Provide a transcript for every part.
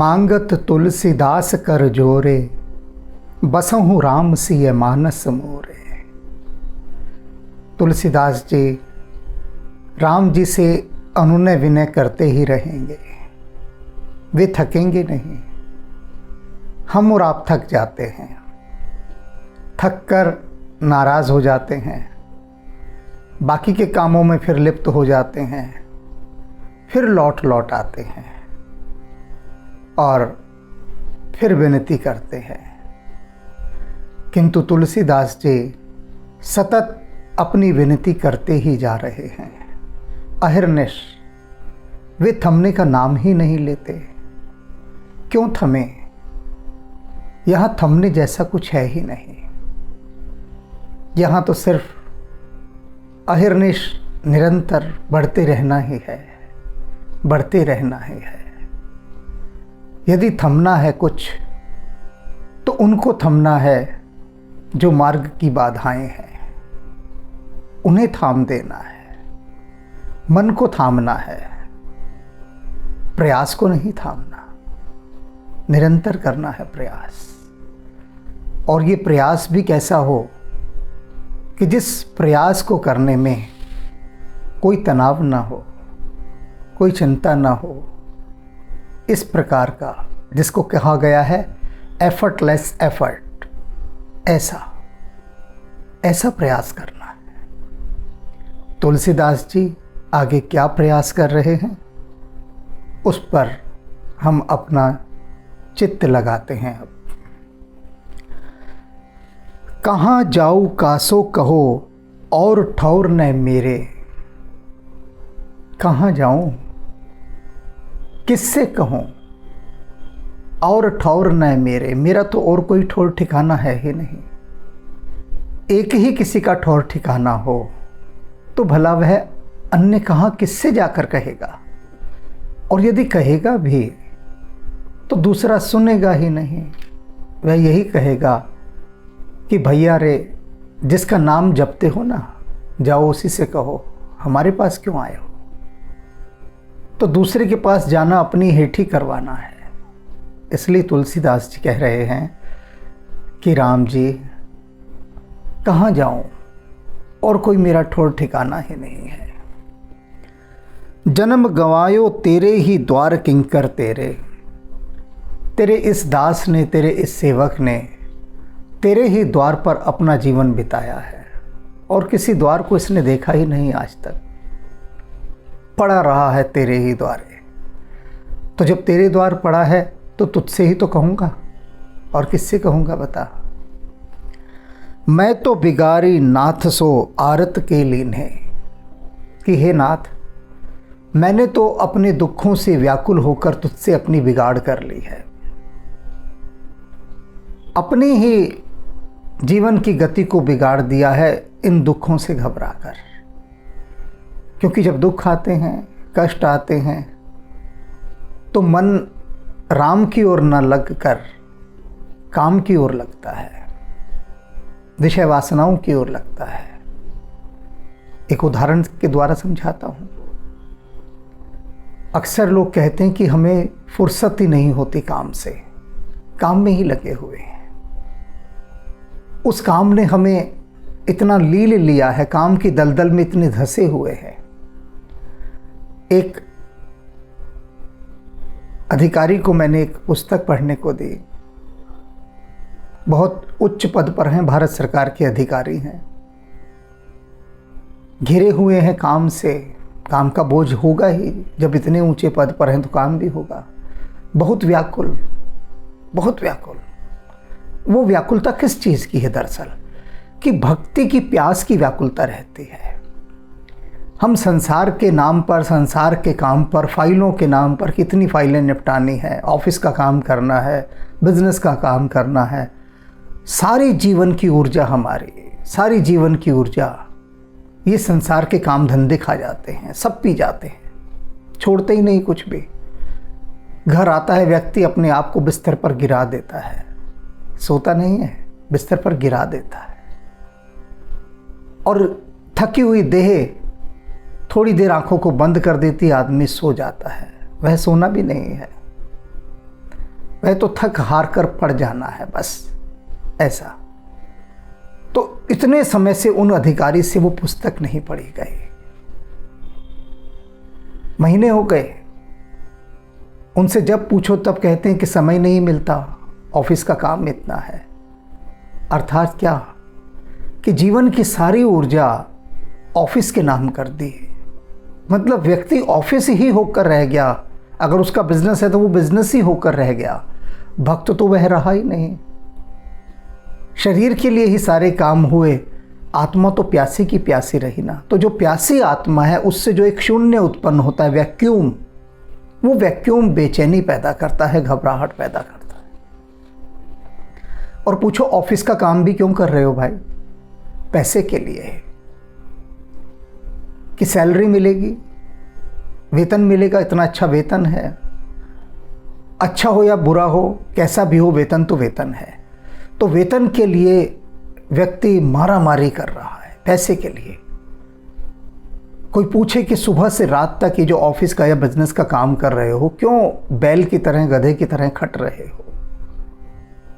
मांगत तुलसीदास कर जोरे, बसहु राम सिय मानस मोरे। तुलसीदास जी राम जी से अनुनय विनय करते ही रहेंगे, वे थकेंगे नहीं। हम और आप थक जाते हैं, थक कर नाराज़ हो जाते हैं, बाकी के कामों में फिर लिप्त हो जाते हैं, फिर लौट आते हैं और फिर विनती करते हैं। किंतु तुलसीदास जी सतत अपनी विनती करते ही जा रहे हैं। अहिर्निश वे थमने का नाम ही नहीं लेते। क्यों थमे? यहाँ थमने जैसा कुछ है ही नहीं। यहाँ तो सिर्फ अहिर्निश निरंतर बढ़ते रहना ही है, बढ़ते रहना ही है। यदि थमना है कुछ तो उनको थमना है जो मार्ग की बाधाएं हैं, उन्हें थाम देना है। मन को थामना है, प्रयास को नहीं थामना। निरंतर करना है प्रयास, और ये प्रयास भी कैसा हो कि जिस प्रयास को करने में कोई तनाव ना हो, कोई चिंता ना हो। इस प्रकार का जिसको कहा गया है एफर्टलेस एफर्ट, ऐसा प्रयास करना है। तुलसीदास जी आगे क्या प्रयास कर रहे हैं उस पर हम अपना चित्त लगाते हैं। अब कहाँ जाऊँ कासो कहो और ठौर न मेरे। कहाँ जाऊँ, किससे कहूँ, और ठौर न मेरे। मेरा तो और कोई ठौर ठिकाना है ही नहीं। एक ही किसी का ठौर ठिकाना हो तो भला वह अन्य कहाँ किससे जाकर कहेगा, और यदि कहेगा भी तो दूसरा सुनेगा ही नहीं। वह यही कहेगा कि भैया रे, जिसका नाम जपते हो ना, जाओ उसी से कहो, हमारे पास क्यों आए हो। तो दूसरे के पास जाना अपनी हेठी करवाना है। इसलिए तुलसीदास जी कह रहे हैं कि राम जी कहाँ जाऊं, और कोई मेरा ठौर ठिकाना ही नहीं है। जन्म गंवायो तेरे ही द्वार किंकर तेरे। तेरे इस दास ने, तेरे इस सेवक ने तेरे ही द्वार पर अपना जीवन बिताया है, और किसी द्वार को इसने देखा ही नहीं आज तक। पड़ा रहा है तेरे ही द्वारे। तो जब तेरे द्वार पड़ा है तो तुझसे ही तो कहूँगा, और किससे कहूँगा बता। मैं तो बिगारी नाथ सो आरत के लीन है, कि हे नाथ, मैंने तो अपने दुखों से व्याकुल होकर तुझसे अपनी बिगाड़ कर ली है। अपनी ही जीवन की गति को बिगाड़ दिया है इन दुखों से घबराकर। क्योंकि जब दुख आते हैं, कष्ट आते हैं, तो मन राम की ओर न लग कर काम की ओर लगता है, विषय वासनाओं की ओर लगता है। एक उदाहरण के द्वारा समझाता हूँ। अक्सर लोग कहते हैं कि हमें फुर्सत ही नहीं होती काम से, काम में ही लगे हुए हैं। उस काम ने हमें इतना लील लिया है, काम की दलदल में इतने धंसे हुए हैं। एक अधिकारी को मैंने एक पुस्तक पढ़ने को दी। बहुत उच्च पद पर हैं, भारत सरकार के अधिकारी हैं, घिरे हुए हैं काम से। काम का बोझ होगा ही, जब इतने ऊंचे पद पर हैं तो काम भी होगा। बहुत व्याकुल, बहुत व्याकुल। वो व्याकुलता किस चीज़ की है दरअसल? कि भक्ति की प्यास की व्याकुलता रहती है। हम संसार के नाम पर, संसार के काम पर, फाइलों के नाम पर कितनी फाइलें निपटानी है, ऑफिस का काम करना है, बिजनेस का काम करना है। सारी जीवन की ऊर्जा हमारी, सारी जीवन की ऊर्जा ये संसार के काम धंधे खा जाते हैं, सब पी जाते हैं, छोड़ते ही नहीं कुछ भी। घर आता है व्यक्ति, अपने आप को बिस्तर पर गिरा देता है, सोता नहीं है, बिस्तर पर गिरा देता है, और थकी हुई देह थोड़ी देर आंखों को बंद कर देती, आदमी सो जाता है। वह सोना भी नहीं है, वह तो थक हार कर पड़ जाना है बस, ऐसा। तो इतने समय से उन अधिकारी से वो पुस्तक नहीं पढ़ी गई। महीने हो गए, उनसे जब पूछो तब कहते हैं कि समय नहीं मिलता, ऑफिस का काम इतना है। अर्थात क्या कि जीवन की सारी ऊर्जा ऑफिस के नाम कर दी। मतलब व्यक्ति ऑफिस ही होकर रह गया। अगर उसका बिजनेस है तो वो बिजनेस ही होकर रह गया, भक्त तो वह रहा ही नहीं। शरीर के लिए ही सारे काम हुए, आत्मा तो प्यासी की प्यासी रही ना। तो जो प्यासी आत्मा है उससे जो एक शून्य उत्पन्न होता है, वैक्यूम, वो वैक्यूम बेचैनी पैदा करता है, घबराहट पैदा करता है। और पूछो ऑफिस का काम भी क्यों कर रहे हो भाई? पैसे के लिए, कि सैलरी मिलेगी, वेतन मिलेगा, इतना अच्छा वेतन है। अच्छा हो या बुरा हो, कैसा भी हो, वेतन तो वेतन है। तो वेतन के लिए व्यक्ति मारामारी कर रहा है, पैसे के लिए। कोई पूछे कि सुबह से रात तक ये जो ऑफिस का या बिजनेस का काम कर रहे हो, क्यों बैल की तरह, गधे की तरह खट रहे हो?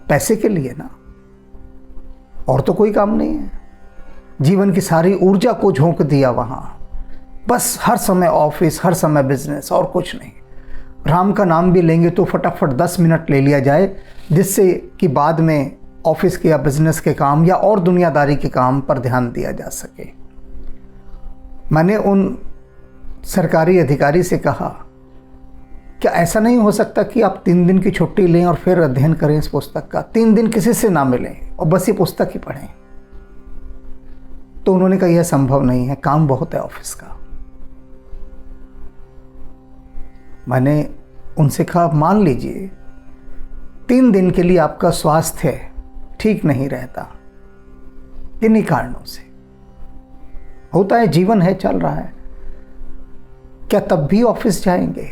पैसे के लिए ना, और तो कोई काम नहीं है। जीवन की सारी ऊर्जा को झोंक दिया वहां, बस हर समय ऑफिस, हर समय बिजनेस, और कुछ नहीं। राम का नाम भी लेंगे तो फटाफट 10 मिनट ले लिया जाए, जिससे कि बाद में ऑफिस के या बिजनेस के काम या और दुनियादारी के काम पर ध्यान दिया जा सके। मैंने उन सरकारी अधिकारी से कहा, क्या ऐसा नहीं हो सकता कि आप 3 दिन की छुट्टी लें और फिर अध्ययन करें इस पुस्तक का? 3 दिन किसी से ना मिलें और बस ये पुस्तक ही पढ़ें। तो उन्होंने कहा यह संभव नहीं है, काम बहुत है ऑफिस का। मैंने उनसे कहा, मान लीजिए 3 दिन के लिए आपका स्वास्थ्य ठीक नहीं रहता, किन्हीं कारणों से होता है, जीवन है, चल रहा है, क्या तब भी ऑफिस जाएंगे?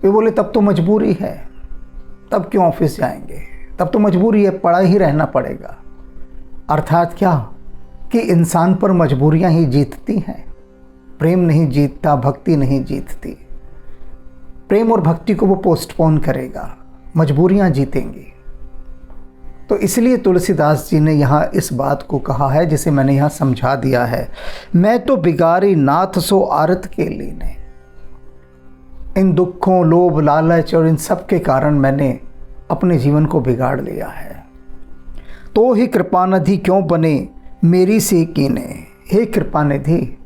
वे बोले तब तो मजबूरी है। तब क्यों ऑफिस जाएंगे? तब तो मजबूरी है, पड़ा ही रहना पड़ेगा। अर्थात क्या कि इंसान पर मजबूरियां ही जीतती हैं, प्रेम नहीं जीतता, भक्ति नहीं जीतती। प्रेम और भक्ति को वो पोस्टपोन करेगा, मजबूरियां जीतेंगी। तो इसलिए तुलसीदास जी ने यहाँ इस बात को कहा है, जिसे मैंने यहाँ समझा दिया है। मैं तो बिगारी नाथ सो आरत के लीने। इन दुखों, लोभ, लालच और इन सब के कारण मैंने अपने जीवन को बिगाड़ लिया है। तो ही कृपानिधि क्यों बने मेरी से कीने। हे कृपानिधि,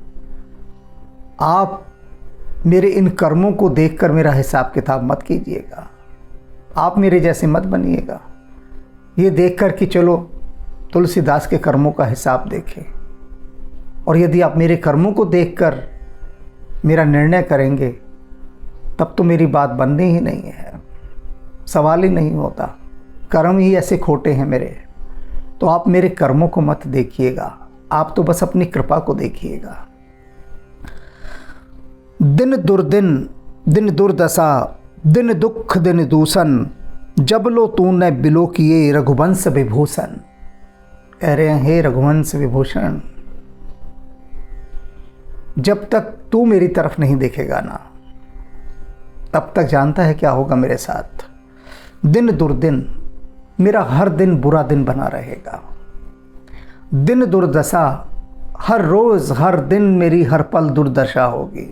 आप मेरे इन कर्मों को देखकर मेरा हिसाब किताब मत कीजिएगा। आप मेरे जैसे मत बनिएगा, ये देखकर कि चलो तुलसीदास के कर्मों का हिसाब देखें। और यदि आप मेरे कर्मों को देखकर मेरा निर्णय करेंगे, तब तो मेरी बात बननी ही नहीं है, सवाल ही नहीं होता। कर्म ही ऐसे खोटे हैं मेरे। तो आप मेरे कर्मों को मत देखिएगा, आप तो बस अपनी कृपा को देखिएगा। दिन दुर्दिन, दिन दुर्दशा, दिन दुख, दिन दूषण, जब लो तूने बिलो किए रघुवंश विभूषण। कह रहे हैं, हे रघुवंश विभूषण, जब तक तू मेरी तरफ नहीं देखेगा ना, तब तक जानता है क्या होगा मेरे साथ। दिन दुर्दिन, मेरा हर दिन बुरा दिन बना रहेगा। दिन दुर्दशा, हर रोज हर दिन मेरी हर पल दुर्दशा होगी।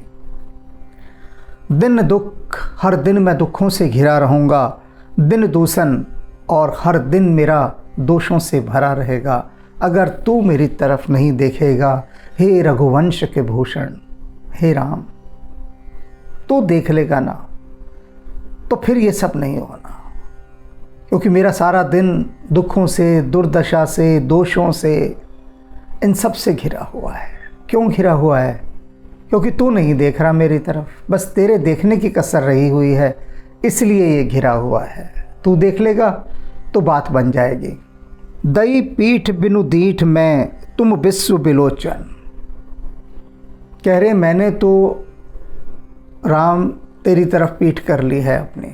दिन दुख, हर दिन मैं दुखों से घिरा रहूँगा। दिन दूषण, और हर दिन मेरा दोषों से भरा रहेगा, अगर तू मेरी तरफ नहीं देखेगा। हे रघुवंश के भूषण, हे राम, तू देख लेगा ना, तो फिर ये सब नहीं होना। क्योंकि मेरा सारा दिन दुखों से, दुर्दशा से, दोषों से, इन सब से घिरा हुआ है। क्यों घिरा हुआ है? क्योंकि तू नहीं देख रहा मेरी तरफ, बस तेरे देखने की कसर रही हुई है, इसलिए ये घिरा हुआ है। तू देख लेगा तो बात बन जाएगी। दई पीठ बिनु दीठ में तुम विश्व बिलोचन। कह रहे मैंने तो राम तेरी तरफ पीठ कर ली है अपनी,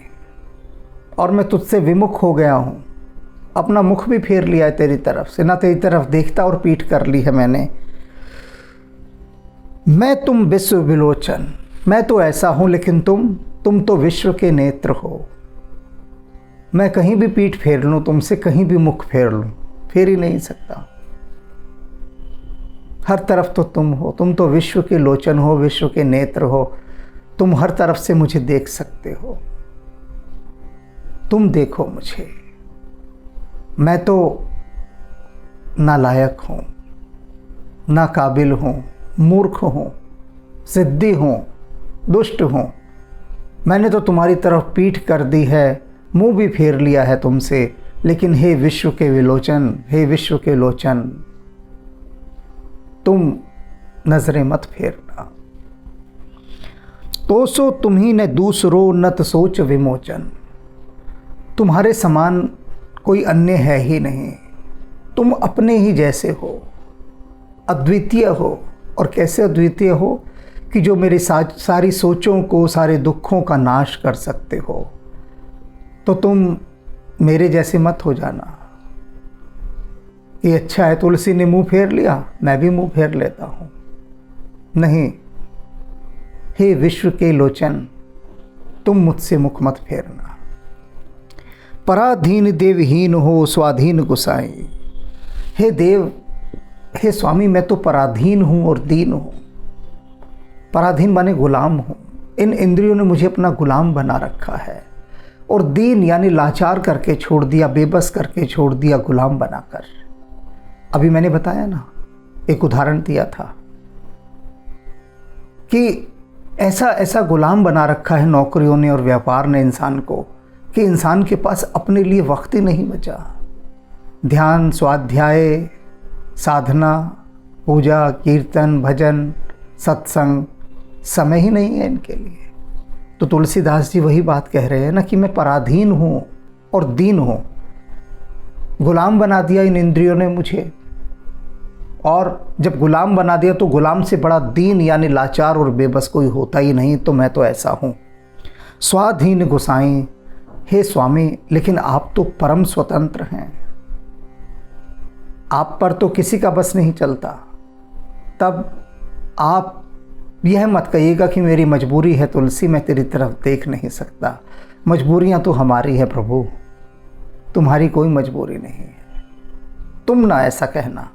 और मैं तुझसे विमुख हो गया हूँ, अपना मुख भी फेर लिया है तेरी तरफ से, ना तेरी तरफ देखता और पीठ कर ली है मैंने। मैं तुम विश्व विलोचन, मैं तो ऐसा हूँ, लेकिन तुम तो विश्व के नेत्र हो। मैं कहीं भी पीठ फेर लूँ, तुमसे कहीं भी मुख फेर लूँ, फेर ही नहीं सकता। हर तरफ तो तुम हो, तुम तो विश्व के लोचन हो, विश्व के नेत्र हो, तुम हर तरफ से मुझे देख सकते हो। तुम देखो मुझे, मैं तो नालायक हूँ, नाकाबिल हूँ, मूर्ख हूँ, जिद्दी हूँ, दुष्ट हूँ। मैंने तो तुम्हारी तरफ पीठ कर दी है, मुंह भी फेर लिया है तुमसे, लेकिन हे विश्व के विलोचन, हे विश्व के लोचन, तुम नजरें मत फेरना। तो सो तुम्ही ने दूसरो नत सोच विमोचन। तुम्हारे समान कोई अन्य है ही नहीं, तुम अपने ही जैसे हो, अद्वितीय हो। और कैसे अद्वितीय हो कि जो मेरी सारी सोचों को, सारे दुखों का नाश कर सकते हो। तो तुम मेरे जैसे मत हो जाना कि अच्छा है तुलसी ने मुंह फेर लिया, मैं भी मुंह फेर लेता हूँ। नहीं, हे विश्व के लोचन, तुम मुझसे मुख मत फेरना। पराधीन देवहीन हो, स्वाधीन गुसाई। हे देव, हे स्वामी, मैं तो पराधीन हूँ और दीन हूँ। पराधीन माने गुलाम हूँ। इन इंद्रियों ने मुझे अपना गुलाम बना रखा है। और दीन यानी लाचार करके छोड़ दिया, बेबस करके छोड़ दिया, गुलाम बनाकर। अभी मैंने बताया ना, एक उदाहरण दिया था कि ऐसा ऐसा गुलाम बना रखा है नौकरियों ने और व्यापार ने इंसान को कि इंसान के पास अपने लिए वक्त ही नहीं बचा। ध्यान, स्वाध्याय, साधना, पूजा, कीर्तन, भजन, सत्संग, समय ही नहीं है इनके लिए। तो तुलसीदास जी वही बात कह रहे हैं ना कि मैं पराधीन हूँ और दीन हूँ। गुलाम बना दिया इन इंद्रियों ने मुझे, और जब गुलाम बना दिया तो गुलाम से बड़ा दीन यानी लाचार और बेबस कोई होता ही नहीं। तो मैं तो ऐसा हूँ। स्वाधीन गुसाई, हे स्वामी, लेकिन आप तो परम स्वतंत्र हैं, आप पर तो किसी का बस नहीं चलता। तब आप यह मत कहिएगा कि मेरी मजबूरी है तुलसी, मैं तेरी तरफ देख नहीं सकता। मजबूरियां तो हमारी है प्रभु, तुम्हारी कोई मजबूरी नहीं है। तुम ना ऐसा कहना।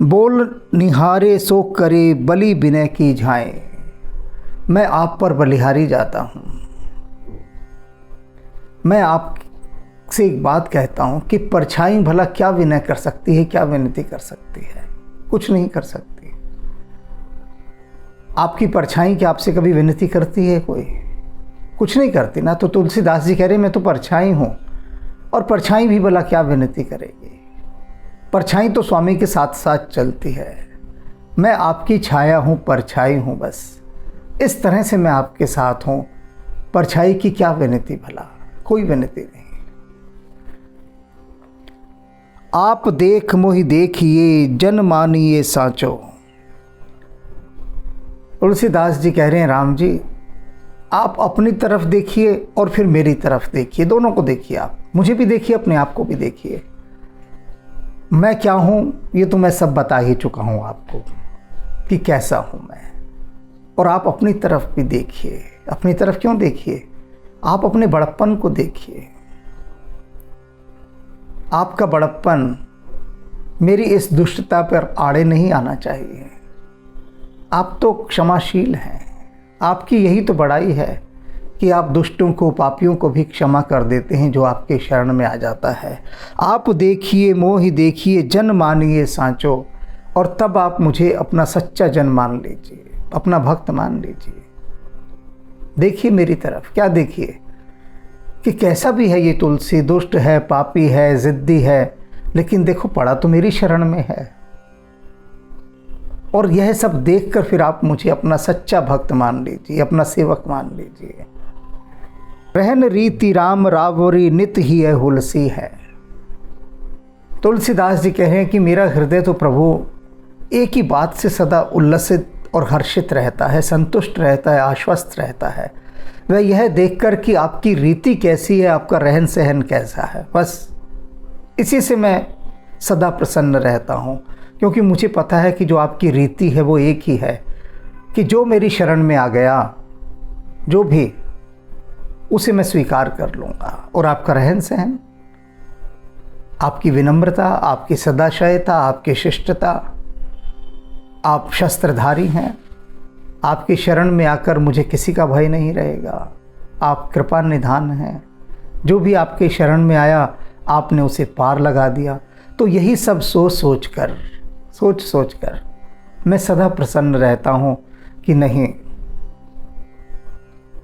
बोल निहारे सो करे, बलि बिनय की झाएं। मैं आप पर बलिहारी जाता हूँ। मैं आपसे एक बात कहता हूँ कि परछाई भला क्या विनय कर सकती है, क्या विनती कर सकती है? कुछ नहीं कर सकती। आपकी परछाई क्या आपसे कभी विनती करती है? कोई कुछ नहीं करती ना। तो तुलसीदास जी कह रहे मैं तो परछाई हूँ, और परछाई भी भला क्या विनती करेगी? परछाई तो स्वामी के साथ साथ चलती है। मैं आपकी छाया हूँ, परछाई हूँ, बस इस तरह से मैं आपके साथ हूँ। परछाई की क्या विनती भला? कोई विनती नहीं। आप देख मोहि देखिए, जन मानिए साचो। तुलसीदास जी कह रहे हैं राम जी, आप अपनी तरफ देखिए और फिर मेरी तरफ देखिए, दोनों को देखिए। आप मुझे भी देखिए, अपने आप को भी देखिए। मैं क्या हूँ ये तो मैं सब बता ही चुका हूँ आपको कि कैसा हूँ मैं। और आप अपनी तरफ भी देखिए। अपनी तरफ क्यों देखिए? आप अपने बड़प्पन को देखिए। आपका बड़प्पन मेरी इस दुष्टता पर आड़े नहीं आना चाहिए। आप तो क्षमाशील हैं। आपकी यही तो बड़ाई है कि आप दुष्टों को, पापियों को भी क्षमा कर देते हैं जो आपके शरण में आ जाता है। आप देखिए मोहि देखिए, जन मानिए साँचो। और तब आप मुझे अपना सच्चा जन मान लीजिए, अपना भक्त मान लीजिए। देखिए मेरी तरफ। क्या देखिए? कि कैसा भी है ये तुलसी, दुष्ट है, पापी है, जिद्दी है, लेकिन देखो पड़ा तो मेरी शरण में है। और यह सब देखकर फिर आप मुझे अपना सच्चा भक्त मान लीजिए, अपना सेवक मान लीजिए। रहन रीति राम रावरी, नित ही है हुलसी है। तुलसीदास जी कह रहे हैं कि मेरा हृदय तो प्रभु एक ही बात से सदा उल्लसित और हर्षित रहता है, संतुष्ट रहता है, आश्वस्त रहता है। वह यह देखकर कि आपकी रीति कैसी है, आपका रहन सहन कैसा है, बस इसी से मैं सदा प्रसन्न रहता हूँ। क्योंकि मुझे पता है कि जो आपकी रीति है वो एक ही है कि जो मेरी शरण में आ गया, जो भी उसे मैं स्वीकार कर लूँगा। और आपका रहन सहन, आपकी विनम्रता, आपकी सदाशयता, आपकी शिष्टता, आप शस्त्रधारी हैं, आपकी शरण में आकर मुझे किसी का भय नहीं रहेगा। आप कृपा निधान हैं, जो भी आपके शरण में आया आपने उसे पार लगा दिया। तो यही सब सोच सोच कर मैं सदा प्रसन्न रहता हूँ कि नहीं,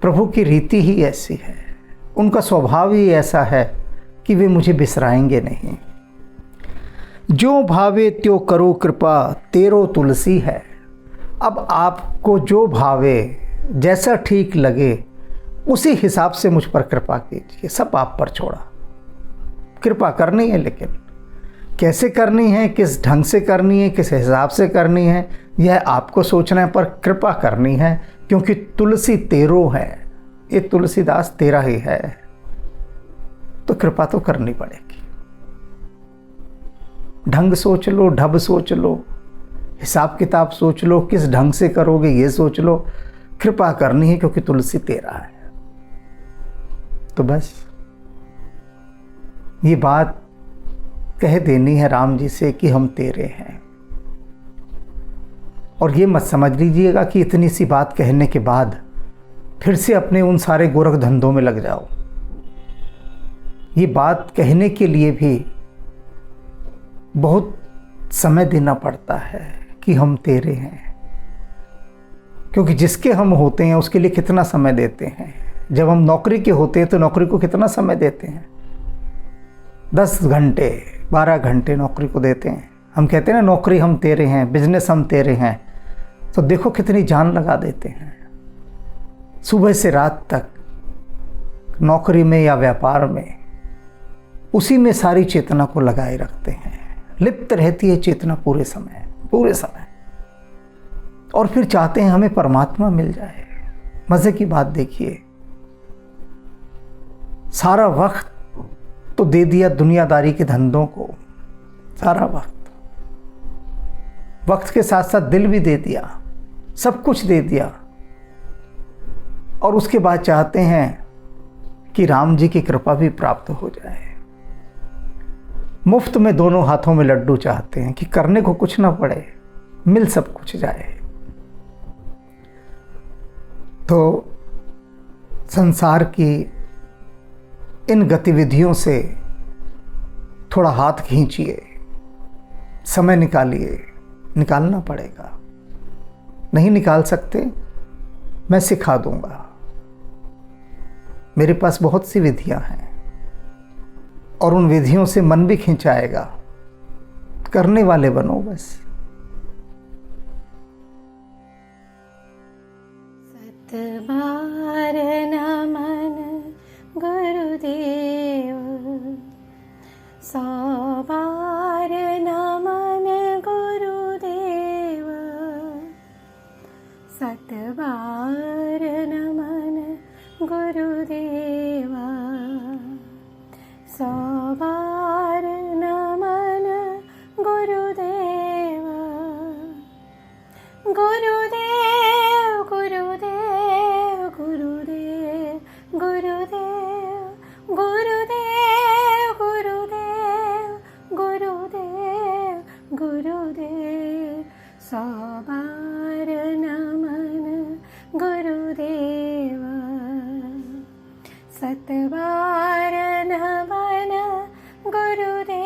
प्रभु की रीति ही ऐसी है, उनका स्वभाव ही ऐसा है कि वे मुझे बिसराएंगे नहीं। जो भावे त्यो करो कृपा, तेरो तुलसी है। अब आपको जो भावे, जैसा ठीक लगे, उसी हिसाब से मुझ पर कृपा कीजिए। सब आप पर छोड़ा। कृपा करनी है, लेकिन कैसे करनी है, किस ढंग से करनी है, किस हिसाब से करनी है, यह आपको सोचना है, पर कृपा करनी है, क्योंकि तुलसी तेरो है। ये तुलसीदास तेरा ही है, तो कृपा तो करनी पड़ेगी। ढंग सोच लो, ढब सोच लो, हिसाब किताब सोच लो, किस ढंग से करोगे ये सोच लो। कृपा करनी है क्योंकि तुलसी तेरा है। तो बस ये बात कह देनी है राम जी से कि हम तेरे हैं। और ये मत समझ लीजिएगा कि इतनी सी बात कहने के बाद फिर से अपने उन सारे गोरख धंधों में लग जाओ। ये बात कहने के लिए भी बहुत समय देना पड़ता है कि हम तेरे हैं, क्योंकि जिसके हम होते हैं उसके लिए कितना समय देते हैं। जब हम नौकरी के होते हैं तो नौकरी को कितना समय देते हैं, 10 घंटे 12 घंटे नौकरी को देते हैं। हम कहते हैं ना, नौकरी हम तेरे हैं, बिजनेस हम तेरे हैं, तो देखो कितनी जान लगा देते हैं। सुबह से रात तक नौकरी में या व्यापार में, उसी में सारी चेतना को लगाए रखते हैं। लिप्त रहती है चेतना पूरे समय। और फिर चाहते हैं हमें परमात्मा मिल जाए। मज़े की बात देखिए, सारा वक्त तो दे दिया दुनियादारी के धंधों को, सारा वक्त के साथ साथ दिल भी दे दिया, सब कुछ दे दिया, और उसके बाद चाहते हैं कि राम जी की कृपा भी प्राप्त हो जाए। मुफ्त में दोनों हाथों में लड्डू चाहते हैं कि करने को कुछ ना पड़े, मिल सब कुछ जाए। तो संसार की इन गतिविधियों से थोड़ा हाथ खींचिए, समय निकालिए। निकालना पड़ेगा। नहीं निकाल सकते, मैं सिखा दूंगा। मेरे पास बहुत सी विधियां हैं, और उन विधियों से मन भी खिंचाएगा। करने वाले बनो बस। सतबार नमन गुरुदेव, 100 बार नमन गुरुदेव, सतबार नमन गुरुदेव, 100 बार नमन गुरुदेव। गुरुदेव गुरुदेव गुरुदेव गुरुदेव गुरुदेव गुरुदेव गुरुदेव गुरुदेव, 100 बार नमन गुरुदेव, सतबार नमन गुरुदेव।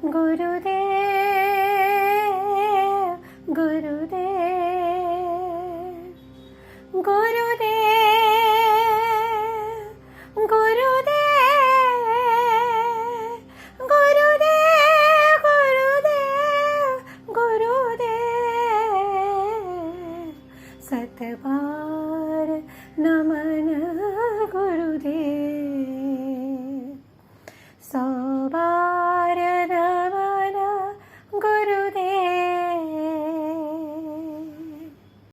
गुरुदेव गुरुदेव गुरुदेव गुरुदेव गुरुदेव गुरुदेव गुरुदेव, सतबार नमन